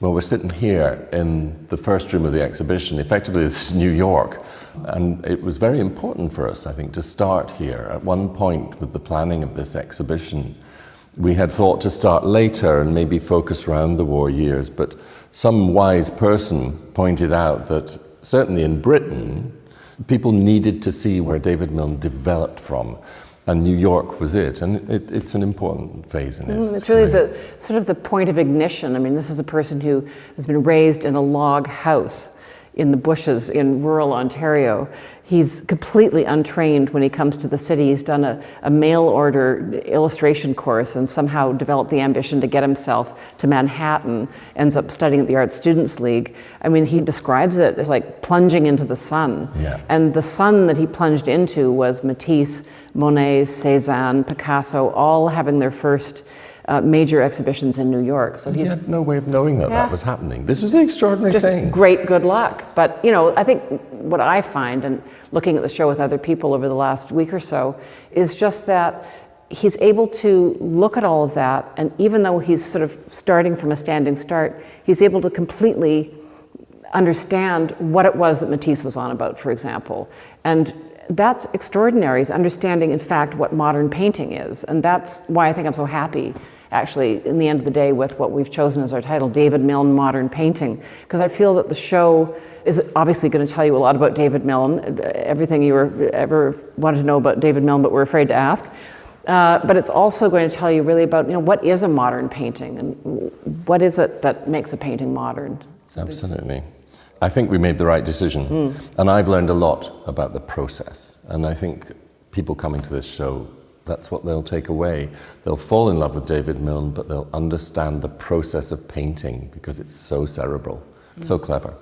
Well, we're sitting here in the first room of the exhibition. Effectively, this is New York. And it was very important for us, I think, to start here. At one point with the planning of this exhibition, we had thought to start later and maybe focus around the war years, but some wise person pointed out that certainly in Britain, people needed to see where David Milne developed from. And New York was it, and it's an important phase in his It's really the sort of the point of ignition. I mean, this is a person who has been raised in a log house in the bushes in rural Ontario. He's completely untrained when he comes to the city. He's done a mail order illustration course and somehow developed the ambition to get himself to Manhattan, ends up studying at the Art Students League. I mean, he describes it as like plunging into the sun. Yeah. And the sun that he plunged into was Matisse, Monet, Cézanne, Picasso, all having their first major exhibitions in New York. So he had no way of knowing that that was happening. This was an extraordinary thing. Great good luck. But, you know, I think what I find, and looking at the show with other people over the last week or so, is just that he's able to look at all of that, and even though he's sort of starting from a standing start, he's able to completely understand what it was that Matisse was on about, for example. And that's extraordinary, is understanding, in fact, what modern painting is. And that's why I think I'm so happy, actually, in the end of the day, with what we've chosen as our title, David Milne, Modern Painting. Because I feel that the show is obviously going to tell you a lot about David Milne, everything you ever wanted to know about David Milne but were afraid to ask. But it's also going to tell you really about, you know, what is a modern painting, and what is it that makes a painting modern? Absolutely. I think we made the right decision. And I've learned a lot about the process. And I think people coming to this show, that's what they'll take away. They'll fall in love with David Milne, but they'll understand the process of painting because it's so cerebral, so clever.